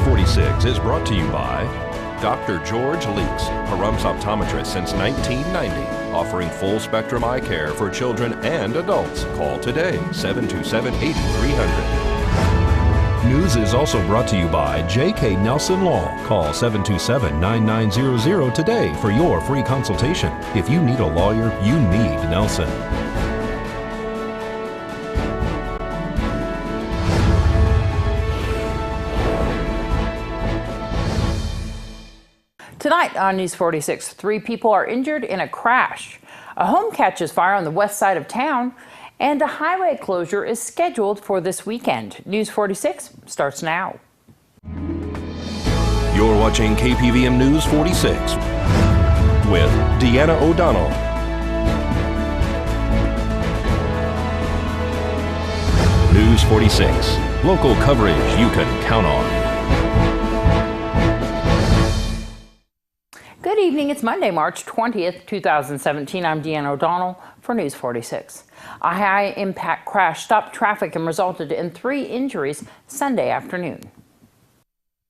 46 is brought to you by Dr. George Leeks, Pahrumps optometrist since 1990, offering full spectrum eye care for children and adults. Call today, 727-8300. News is also brought to you by J.K. Nelson Law. Call 727-9900 today for your free consultation. If you need a lawyer, you need Nelson. Tonight on News 46, 3 people are injured in a crash. A home catches fire on the west side of town, and a highway closure is scheduled for this weekend. News 46 starts now. You're watching KPVM News 46 with Deanna O'Donnell. News 46, local coverage you can count on. Good evening. It's Monday, March 20th, 2017. I'm Deanna O'Donnell for News 46. A high-impact crash stopped traffic and resulted in 3 injuries Sunday afternoon.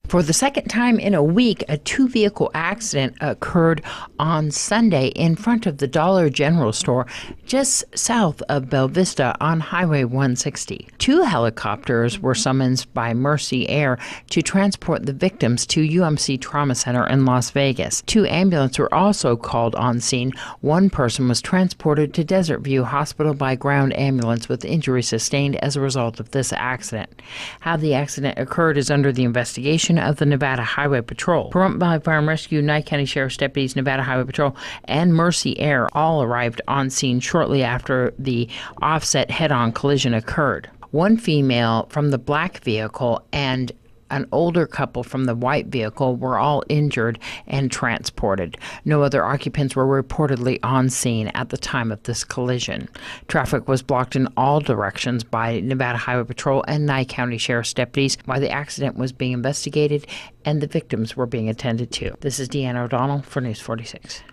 For the second time in a week, a 2-vehicle accident occurred on Sunday in front of the Dollar General store just south of Bella Vista on Highway 160. 2 helicopters were summoned by Mercy Air to transport the victims to UMC Trauma Center in Las Vegas. 2 ambulances were also called on scene. 1 person was transported to Desert View Hospital by ground ambulance with injuries sustained as a result of this accident. How the accident occurred is under the investigation of the Nevada Highway Patrol. Pahrump Valley Fire and Rescue, Nye County Sheriff's deputies, Nevada Highway Patrol, and Mercy Air all arrived on scene shortly after the offset head-on collision occurred. 1 female from the black vehicle and an older couple from the white vehicle were all injured and transported. No other occupants were reportedly on scene at the time of this collision. Traffic was blocked in all directions by Nevada Highway Patrol and Nye County Sheriff's deputies while the accident was being investigated and the victims were being attended to. This is Deanna O'Donnell for News 46.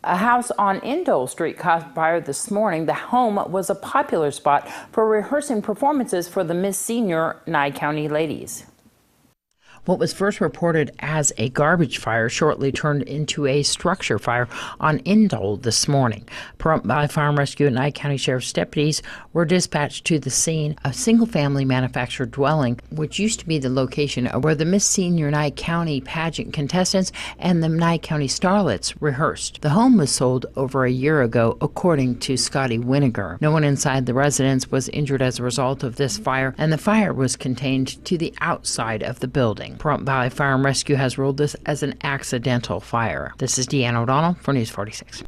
A house on Indole Street caught fire this morning. The home was a popular spot for rehearsing performances for the Miss Senior Nye County ladies. What was first reported as a garbage fire shortly turned into a structure fire on Indole this morning. Pahrump Valley Fire and Rescue and Nye County Sheriff's deputies were dispatched to the scene, a single-family manufactured dwelling, which used to be the location where the Miss Senior Nye County pageant contestants and the Nye County starlets rehearsed. The home was sold over a year ago, according to Scotty Winiger. No one inside the residence was injured as a result of this fire, and the fire was contained to the outside of the building. Pahrump Valley Fire and Rescue has ruled this as an accidental fire. This is Deanna O'Donnell for News 46.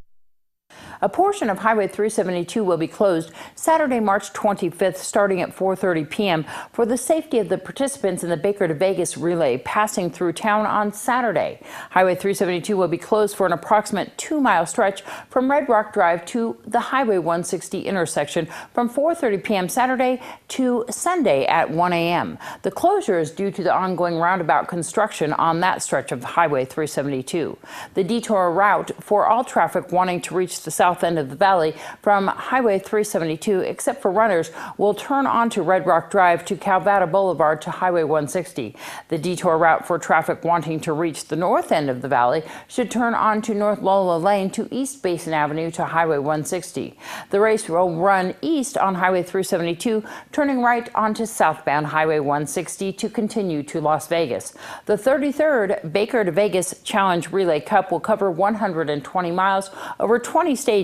A portion of Highway 372 will be closed Saturday, March 25th, starting at 4:30 p.m. for the safety of the participants in the Baker to Vegas relay passing through town on Saturday. Highway 372 will be closed for an approximate 2-mile stretch from Red Rock Drive to the Highway 160 intersection from 4:30 p.m. Saturday to Sunday at 1 a.m. The closure is due to the ongoing roundabout construction on that stretch of Highway 372. The detour route for all traffic wanting to reach the south end of the valley from Highway 372, except for runners, will turn onto Red Rock Drive to Calvada Boulevard to Highway 160. The detour route for traffic wanting to reach the north end of the valley should turn onto North Lola Lane to East Basin Avenue to Highway 160. The race will run east on Highway 372, turning right onto southbound Highway 160 to continue to Las Vegas. The 33rd Baker to Vegas Challenge Relay Cup will cover 120 miles over 20 stages,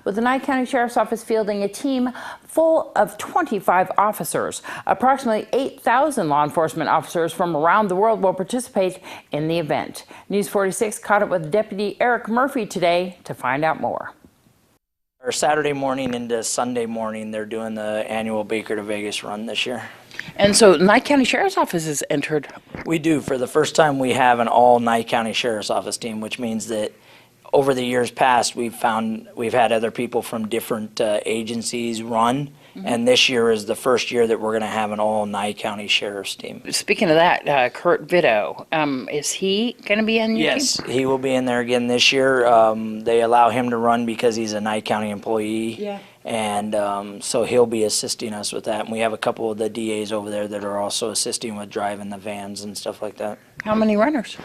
with the Nye County Sheriff's Office fielding a team full of 25 officers. Approximately 8,000 law enforcement officers from around the world will participate in the event. News 46 caught up with Deputy Eric Murphy today to find out more. Saturday morning into Sunday morning, they're doing the annual Baker to Vegas run this year. And so Nye County Sheriff's Office is entered. We do. For the first time, we have an all Nye County Sheriff's Office team, which means that over the years past, we've had other people from different agencies run, and this year is the first year that we're going to have an all Nye County Sheriff's team. Speaking of that, Kurt Vito, is he going to be in your team? Yes, he will be in there again this year. They allow him to run because he's a Nye County employee. Yeah. And so he'll be assisting us with that. And we have a couple of the DAs over there that are also assisting with driving the vans and stuff like that. How many runners?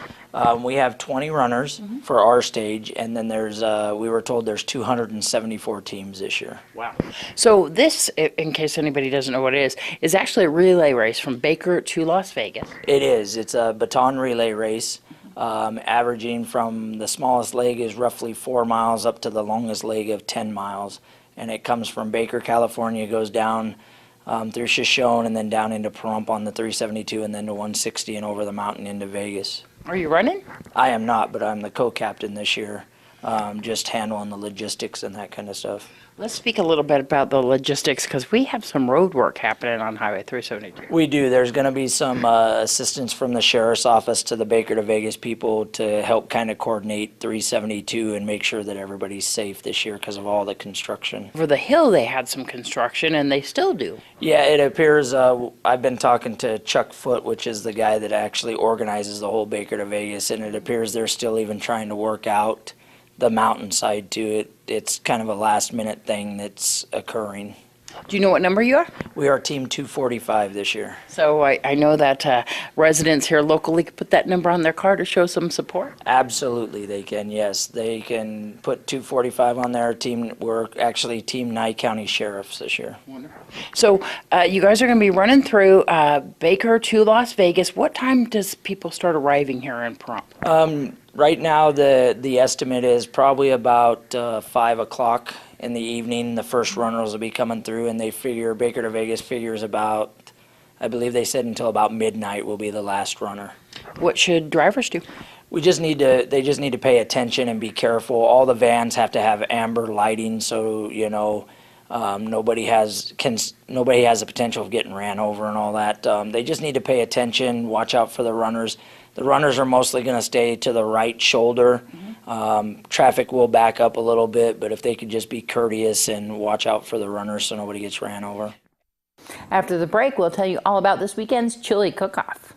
We have 20 runners for our stage, and then there's, we were told there's 274 teams this year. Wow. So this, in case anybody doesn't know what it is actually a relay race from Baker to Las Vegas. It is. It's a baton relay race, averaging from the smallest leg is roughly 4 miles up to the longest leg of 10 miles. And it comes from Baker, California, goes down through Shoshone and then down into Pahrump on the 372 and then to 160 and over the mountain into Vegas. Are you running? I am not, but I'm the co-captain this year, just handling the logistics and that kind of stuff. Let's speak a little bit about the logistics, because we have some road work happening on Highway 372. We do. There's going to be some assistance from the sheriff's office to the Baker to Vegas people to help kind of coordinate 372 and make sure that everybody's safe this year because of all the construction. Over the hill, they had some construction, and they still do. Yeah, it appears, I've been talking to Chuck Foote, which is the guy that actually organizes the whole Baker to Vegas, and it appears they're still even trying to work out the mountainside to it. It's kind of a last minute thing that's occurring. Do you know what number you are? We are team 245 this year. So I know that residents here locally can put that number on their car to show some support. Absolutely, they can, yes. They can put 245 on their team. We're actually Team Nye County Sheriffs this year. Wonderful. So you guys are going to be running through Baker to Las Vegas. What time does people start arriving here in Pahrump? Right now, the estimate is probably about 5 o'clock in the evening. The first runners will be coming through, and they figure, Baker to Vegas figures about, I believe they said until about midnight will be the last runner. What should drivers do? They just need to pay attention and be careful. All the vans have to have amber lighting, so, you know, nobody has the potential of getting ran over and all that. They just need to pay attention, watch out for the runners. The runners are mostly going to stay to the right shoulder. Traffic will back up a little bit, but if they could just be courteous and watch out for the runners so nobody gets ran over. After the break, we'll tell you all about this weekend's chili cook-off.